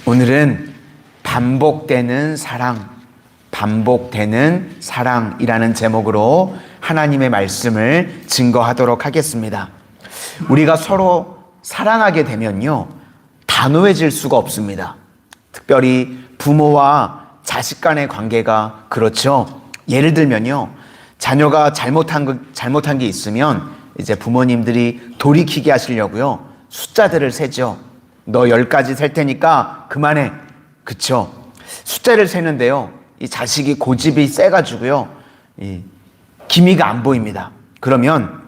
오늘은 반복되는 사랑이라는 제목으로 하나님의 말씀을 증거하도록 하겠습니다. 우리가 서로 사랑하게 되면요, 단호해질 수가 없습니다. 특별히 부모와 자식 간의 관계가 그렇죠. 예를 들면요, 자녀가 잘못한 게 있으면 이제 부모님들이 돌이키게 하시려고요, 숫자들을 세죠. 너 10가지 셀 테니까 그만해. 그쵸? 숫자를 세는데요, 이 자식이 고집이 세가지고요, 이 기미가 안 보입니다. 그러면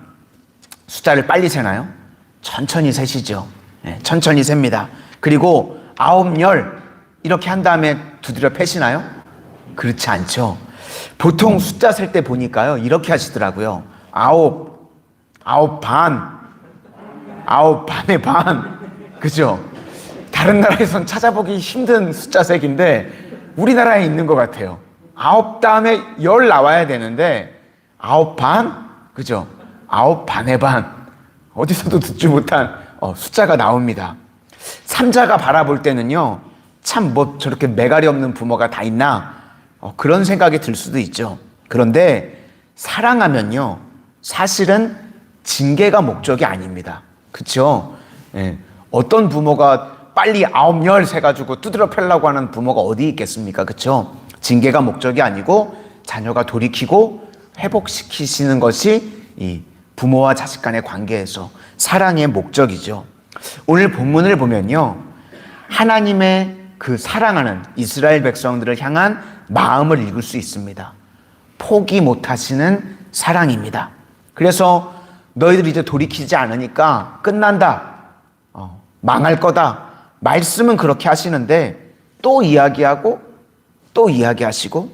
숫자를 빨리 세나요? 천천히 세시죠. 천천히 셉니다. 그리고 9, 10 이렇게 한 다음에 두드려 패시나요? 그렇지 않죠. 보통 숫자 셀 때 보니까요, 이렇게 하시더라고요. 9 반, 9 반의 반. 그죠? 다른 나라에선 찾아보기 힘든 숫자 색인데 우리나라에 있는 것 같아요. 9 다음에 10 나와야 되는데 9 반? 그죠? 9 반의 반. 어디서도 듣지 못한 숫자가 나옵니다. 삼자가 바라볼 때는요, 참 뭐 저렇게 매갈이 없는 부모가 다 있나? 그런 생각이 들 수도 있죠. 그런데 사랑하면요, 사실은 징계가 목적이 아닙니다. 그쵸? 어떤 부모가 빨리 9, 10 세가지고 두드려 패려고 하는 부모가 어디 있겠습니까? 그쵸? 징계가 목적이 아니고 자녀가 돌이키고 회복시키시는 것이 이 부모와 자식 간의 관계에서 사랑의 목적이죠. 오늘 본문을 보면요, 하나님의 그 사랑하는 이스라엘 백성들을 향한 마음을 읽을 수 있습니다. 포기 못하시는 사랑입니다. 그래서 너희들 이제 돌이키지 않으니까 끝난다, 망할 거다, 말씀은 그렇게 하시는데 또 이야기하고 또 이야기하시고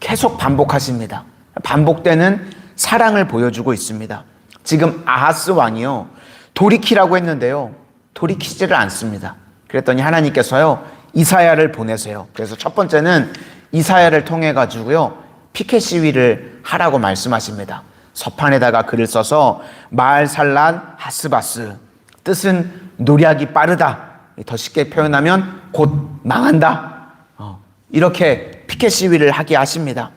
계속 반복하십니다. 반복되는 사랑을 보여주고 있습니다. 지금 아하스 왕이요, 돌이키라고 했는데요, 돌이키지를 않습니다. 그랬더니 하나님께서요, 이사야를 보내세요. 그래서 첫 번째는 이사야를 통해 가지고요, 피켓 시위를 하라고 말씀하십니다. 서판에다가 글을 써서 마알살란 하스바스, 뜻은 노략이 빠르다, 더 쉽게 표현하면 곧 망한다, 이렇게 피켓 시위를 하게 하십니다.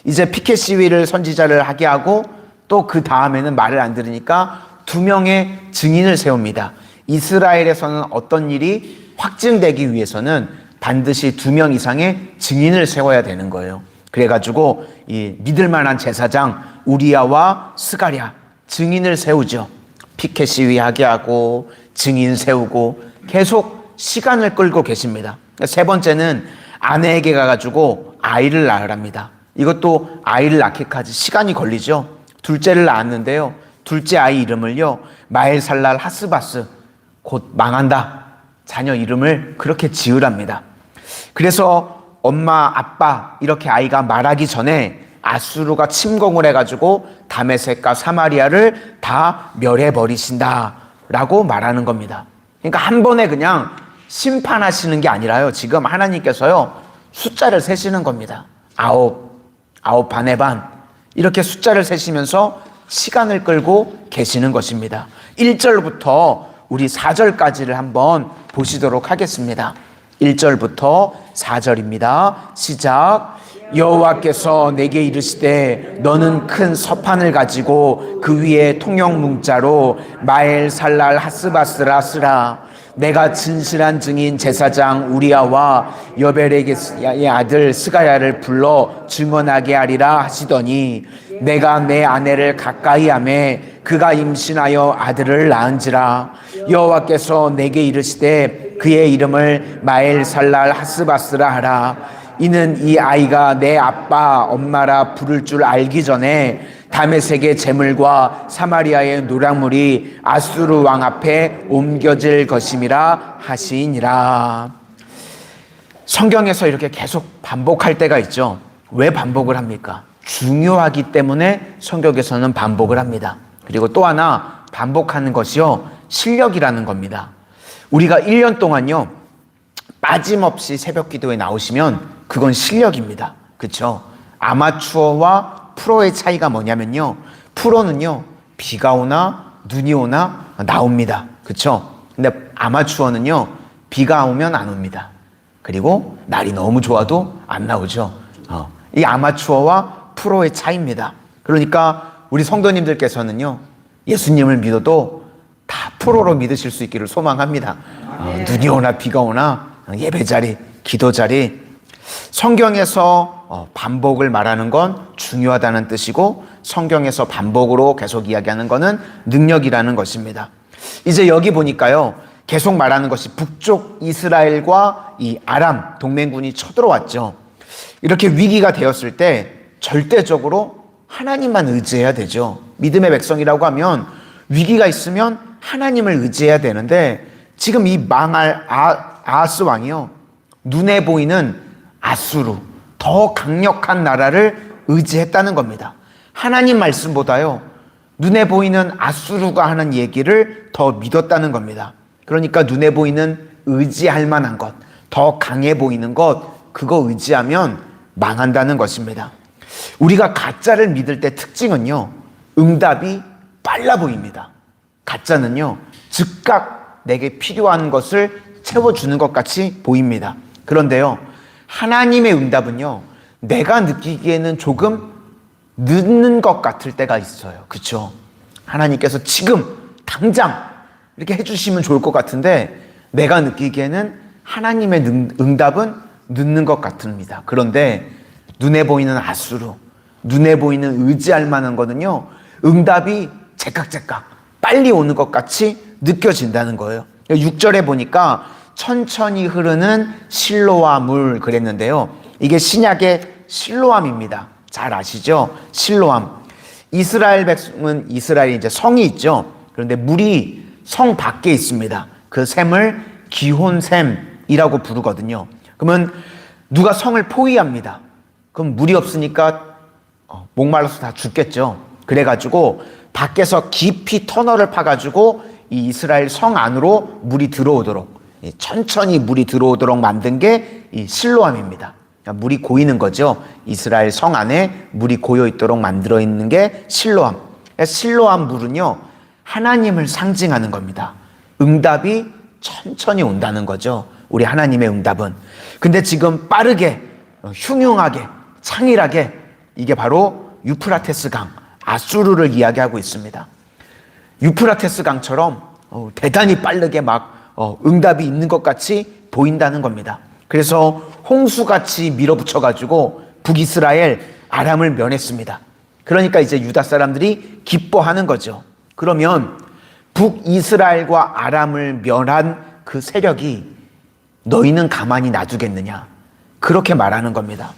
이제 피켓 시위를 선지자를 하게 하고 또 그 다음에는 말을 안 들으니까 2명의 증인을 세웁니다. 이스라엘에서는 어떤 일이 확증되기 위해서는 반드시 2명 이상의 증인을 세워야 되는 거예요. 그래가지고 이 믿을 만한 제사장 우리야와 스가랴 증인을 세우죠. 피켓 시위하게 하고 증인 세우고 계속 시간을 끌고 계십니다. 세 번째는 아내에게 가가지고 아이를 낳으랍니다. 이것도 아이를 낳기까지 시간이 걸리죠. 둘째를 낳았는데요, 둘째 아이 이름을요, 마엘살랄 하스바스, 곧 망한다, 자녀 이름을 그렇게 지으랍니다. 그래서 엄마, 아빠 이렇게 아이가 말하기 전에 아수르가 침공을 해가지고 다메섹과 사마리아를 다 멸해버리신다 라고 말하는 겁니다. 그러니까 한 번에 그냥 심판하시는 게 아니라요, 지금 하나님께서요, 숫자를 세시는 겁니다. 9 반의 반, 이렇게 숫자를 세시면서 시간을 끌고 계시는 것입니다. 1절부터 우리 4절까지를 한번 보시도록 하겠습니다. 1절부터 4절입니다. 시작. 여호와께서 내게 이르시되 너는 큰 서판을 가지고 그 위에 통영 문자로 마엘살랄 하스바스라 쓰라. 내가 진실한 증인 제사장 우리야와 여벨의 아들 스가랴를 불러 증언하게 하리라 하시더니 내가 내 아내를 가까이 하매 그가 임신하여 아들을 낳은지라. 여호와께서 내게 이르시되 그의 이름을 마엘살랄 하스바스라 하라. 이는 이 아이가 내 아빠 엄마라 부를 줄 알기 전에 다메섹의 재물과 사마리아의 노략물이 아수르 왕 앞에 옮겨질 것임이라 하시니라. 성경에서 이렇게 계속 반복할 때가 있죠. 왜 반복을 합니까? 중요하기 때문에 성경에서는 반복을 합니다. 그리고 또 하나 반복하는 것이요, 실력이라는 겁니다. 우리가 1년 동안요, 빠짐없이 새벽 기도에 나오시면 그건 실력입니다. 그렇죠? 아마추어와 프로의 차이가 뭐냐면요, 프로는요, 비가 오나 눈이 오나 나옵니다. 그렇죠? 근데 아마추어는요, 비가 오면 안 옵니다. 그리고 날이 너무 좋아도 안 나오죠. 이 아마추어와 프로의 차이입니다. 그러니까 우리 성도님들께서는요, 예수님을 믿어도 다 프로로 믿으실 수 있기를 소망합니다. 눈이 오나 비가 오나 예배 자리, 기도 자리. 성경에서 반복을 말하는 건 중요하다는 뜻이고, 성경에서 반복으로 계속 이야기하는 것은 능력이라는 것입니다. 이제 여기 보니까요, 계속 말하는 것이 북쪽 이스라엘과 이 아람 동맹군이 쳐들어왔죠. 이렇게 위기가 되었을 때 절대적으로 하나님만 의지해야 되죠. 믿음의 백성이라고 하면 위기가 있으면 하나님을 의지해야 되는데, 지금 이 망할 아하스 왕이요, 눈에 보이는 아수르, 더 강력한 나라를 의지했다는 겁니다. 하나님 말씀보다요, 눈에 보이는 아수르가 하는 얘기를 더 믿었다는 겁니다. 그러니까 눈에 보이는 의지할 만한 것, 더 강해 보이는 것, 그거 의지하면 망한다는 것입니다. 우리가 가짜를 믿을 때 특징은요, 응답이 빨라 보입니다. 가짜는요, 즉각 내게 필요한 것을 채워주는 것 같이 보입니다. 그런데요, 하나님의 응답은요, 내가 느끼기에는 조금 늦는 것 같을 때가 있어요. 그렇죠? 하나님께서 지금 당장 이렇게 해주시면 좋을 것 같은데, 내가 느끼기에는 하나님의 응답은 늦는 것 같습니다. 그런데 눈에 보이는 아수르, 눈에 보이는 의지할 만한 거는요, 응답이 제깍제깍 빨리 오는 것 같이 느껴진다는 거예요. 6절에 보니까 천천히 흐르는 실로암 물 그랬는데요, 이게 신약의 실로암입니다. 잘 아시죠? 실로암. 이스라엘 백성은, 이스라엘이 이제 성이 있죠. 그런데 물이 성 밖에 있습니다. 그 샘을 기혼샘이라고 부르거든요. 그러면 누가 성을 포위합니다. 그럼 물이 없으니까 목말라서 다 죽겠죠. 그래가지고 밖에서 깊이 터널을 파가지고 이 이스라엘 성 안으로 물이 들어오도록, 천천히 물이 들어오도록 만든 게 이 실로암입니다. 그러니까 물이 고이는 거죠. 이스라엘 성 안에 물이 고여 있도록 만들어 있는 게 실로암. 실로암 물은요, 하나님을 상징하는 겁니다. 응답이 천천히 온다는 거죠. 우리 하나님의 응답은. 근데 지금 빠르게, 흉흉하게, 창일하게, 이게 바로 유프라테스 강, 아수르를 이야기하고 있습니다. 유프라테스 강처럼 대단히 빠르게 막 응답이 있는 것 같이 보인다는 겁니다. 그래서 홍수같이 밀어붙여가지고 북이스라엘 아람을 면했습니다. 그러니까 이제 유다 사람들이 기뻐하는 거죠. 그러면 북이스라엘과 아람을 면한 그 세력이 너희는 가만히 놔두겠느냐, 그렇게 말하는 겁니다.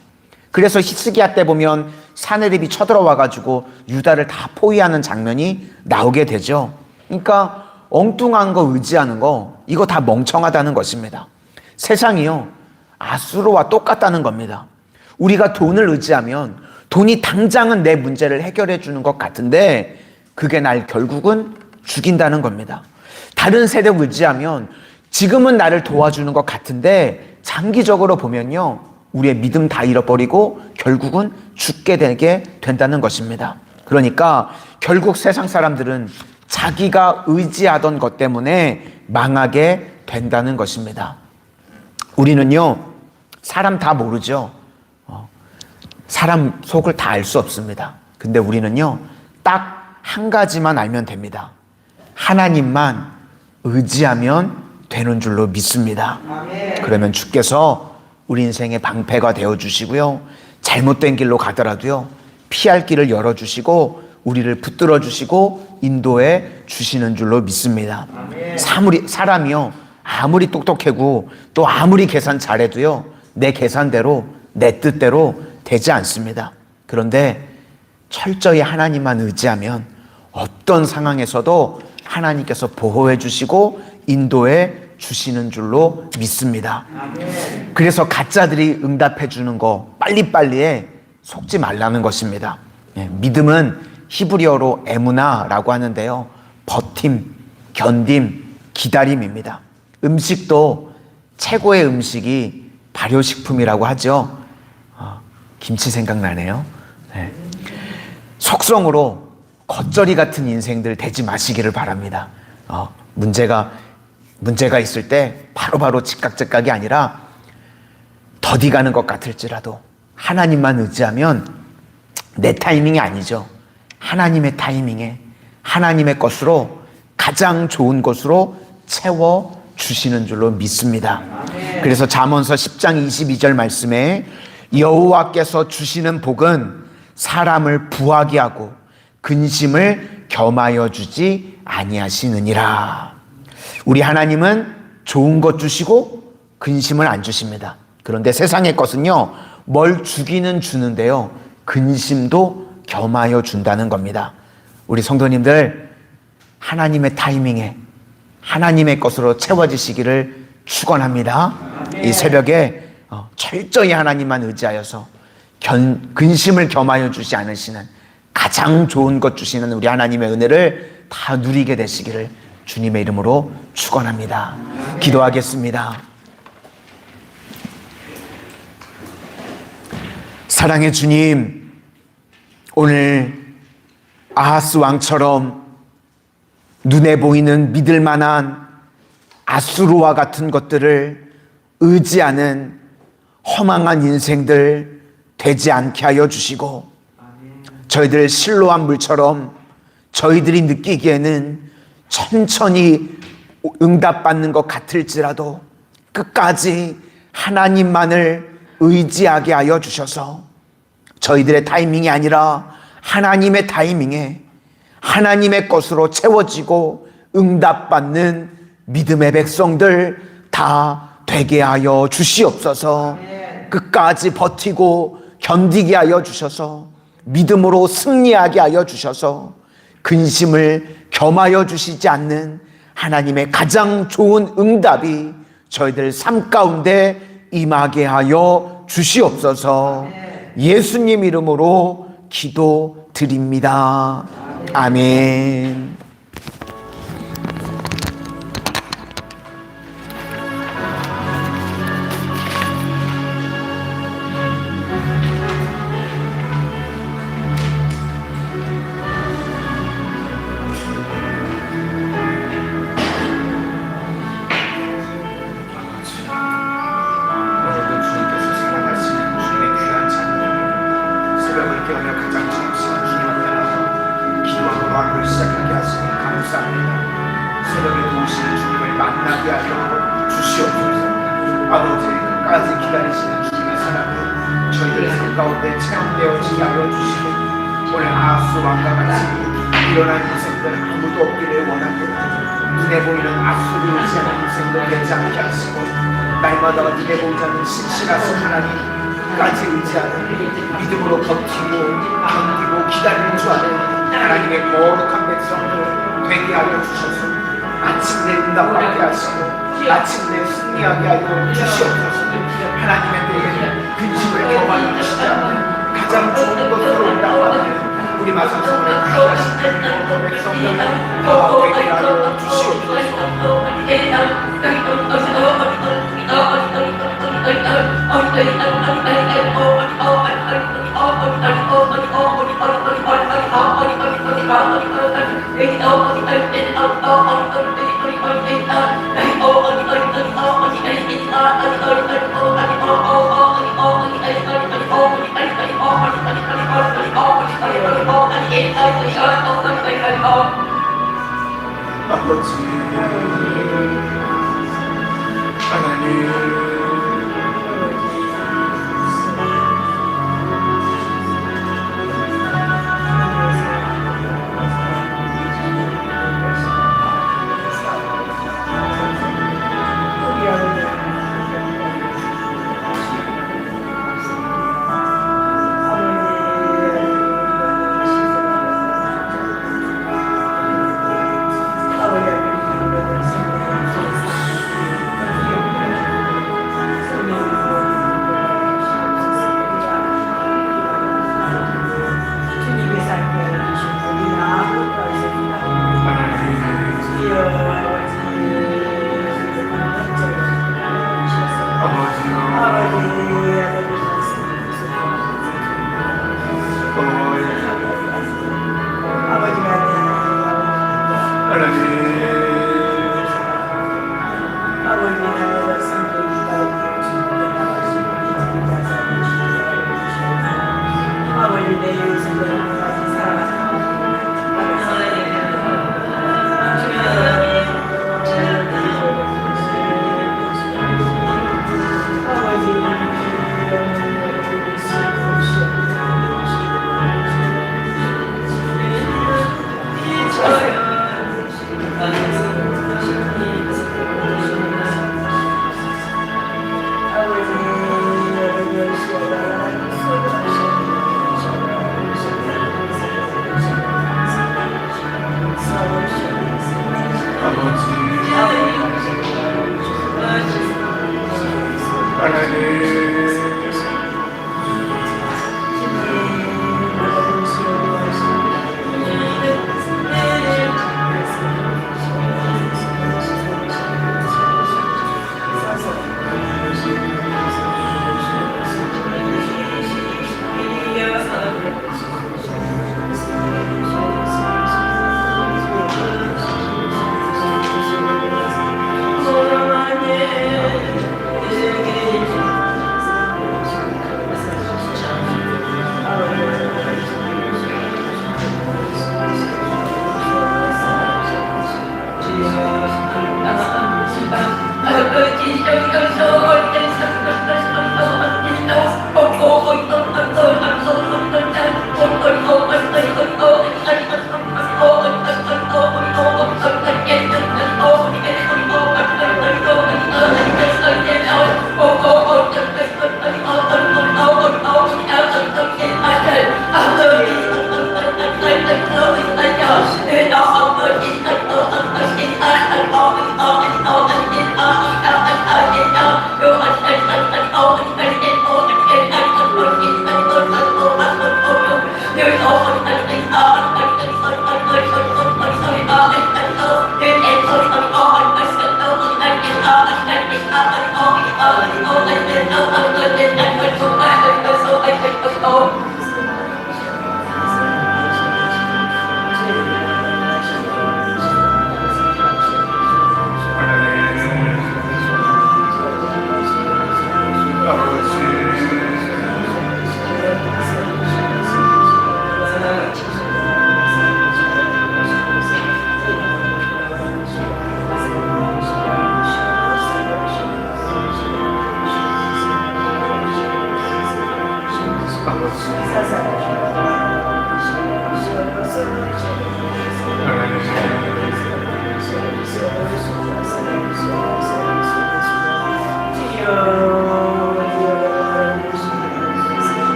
그래서 히스기야 때 보면 사내립이 쳐들어와가지고 유다를 다 포위하는 장면이 나오게 되죠. 그러니까 엉뚱한 거 의지하는 거, 이거 다 멍청하다는 것입니다. 세상이요, 아수르와 똑같다는 겁니다. 우리가 돈을 의지하면 돈이 당장은 내 문제를 해결해 주는 것 같은데, 그게 날 결국은 죽인다는 겁니다. 다른 세력 의지하면 지금은 나를 도와주는 것 같은데, 장기적으로 보면요, 우리의 믿음 다 잃어버리고 결국은 죽게 되게 된다는 것입니다. 그러니까 결국 세상 사람들은 자기가 의지하던 것 때문에 망하게 된다는 것입니다. 우리는요, 사람 다 모르죠. 사람 속을 다 알 수 없습니다. 근데 우리는요, 딱 한 가지만 알면 됩니다. 하나님만 의지하면 되는 줄로 믿습니다. 그러면 주께서 우리 인생의 방패가 되어주시고요, 잘못된 길로 가더라도요, 피할 길을 열어주시고 우리를 붙들어 주시고 인도해 주시는 줄로 믿습니다. 사람이요, 아무리 똑똑하고 또 아무리 계산 잘해도요, 내 계산대로, 내 뜻대로 되지 않습니다. 그런데 철저히 하나님만 의지하면 어떤 상황에서도 하나님께서 보호해 주시고 인도해 주시는 줄로 믿습니다. 그래서 가짜들이 응답해 주는 거 빨리빨리에 속지 말라는 것입니다. 믿음은 히브리어로 에무나라고 하는데요, 버팀, 견딤, 기다림입니다. 음식도 최고의 음식이 발효식품이라고 하죠. 김치 생각나네요. 네. 속성으로 겉절이 같은 인생들 되지 마시기를 바랍니다. 문제가 있을 때 바로바로 즉각즉각이 아니라 더디 가는 것 같을지라도 하나님만 의지하면 내 타이밍이 아니죠. 하나님의 타이밍에 하나님의 것으로 가장 좋은 것으로 채워주시는 줄로 믿습니다. 그래서 잠언서 10장 22절 말씀에 여호와께서 주시는 복은 사람을 부하게 하고 근심을 겸하여 주지 아니하시느니라. 우리 하나님은 좋은 것 주시고 근심을 안 주십니다. 그런데 세상의 것은요, 뭘 주기는 주는데요, 근심도 겸하여 준다는 겁니다. 우리 성도님들, 하나님의 타이밍에 하나님의 것으로 채워지시기를 축원합니다. 이 새벽에 철저히 하나님만 의지하여서 근심을 겸하여 주지 않으시는 가장 좋은 것 주시는 우리 하나님의 은혜를 다 누리게 되시기를 주님의 이름으로 축원합니다. 기도하겠습니다. 사랑의 주님, 오늘 아하스 왕처럼 눈에 보이는 믿을 만한 아수르와 같은 것들을 의지하는 허망한 인생들 되지 않게 하여 주시고, 저희들 실로한 물처럼 저희들이 느끼기에는 천천히 응답받는 것 같을지라도 끝까지 하나님만을 의지하게 하여 주셔서 저희들의 타이밍이 아니라 하나님의 타이밍에 하나님의 것으로 채워지고 응답받는 믿음의 백성들 다 되게 하여 주시옵소서. 끝까지 버티고 견디게 하여 주셔서 믿음으로 승리하게 하여 주셔서 근심을 겸하여 주시지 않는 하나님의 가장 좋은 응답이 저희들 삶 가운데 임하게 하여 주시옵소서. 예수님 이름으로 기도드립니다. 아멘. 아버지, 끝까지 기다리시는 주님의 사랑을 저희들 삶 가운데 체험되어지게 하여 주시고, 오늘 아하스 왕과 같이 일어난 인생들 아무도 없기를 원합니다. 눈에 보이는 아수르 의지하는 인생들 되지 않게 하시고, 날마다 눈에 보이지 않는 신실하신 하나님 끝까지 의지하는 믿음으로 버티고 견디고 기다리는 줄 아는 하나님의 거룩한 백성들 되게 하여 주셔서 마침내 응답받게 하시고 마침내 승리하게 하여 주시옵소서. 하나님의 때에 근심을 겸하여 주시지 않는 가장 좋은 것으로 응답받는 우리 마성성을 하나님 백성들 다 되게 하여 주시옵소서. 아버지 하나님,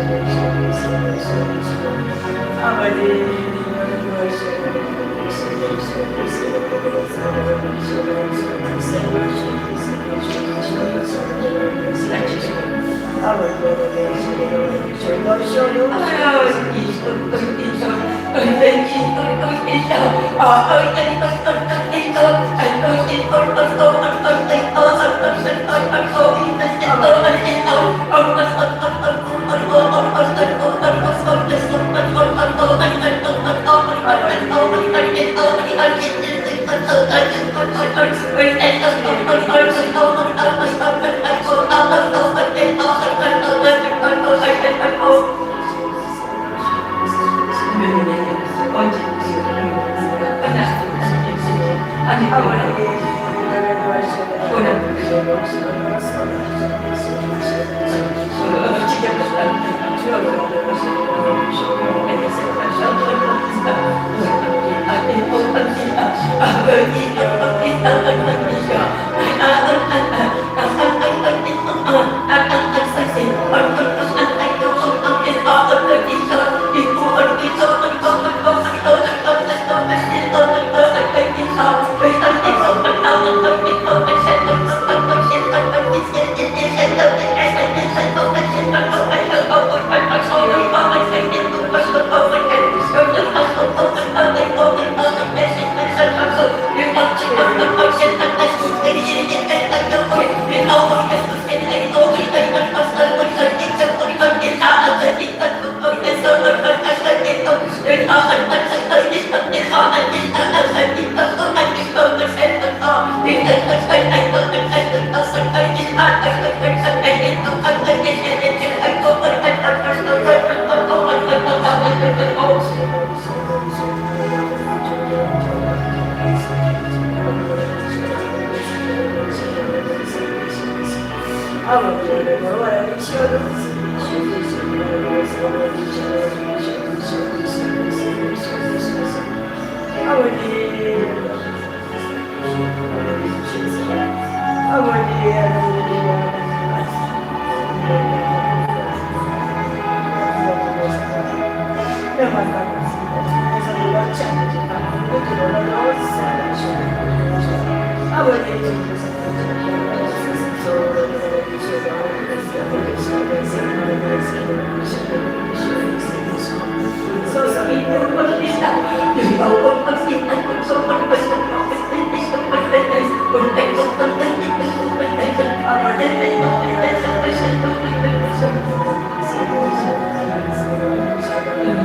Hãy subscribe cho kênh Ghiền Mì Gõ để không bỏ lỡ những video hấp dẫn.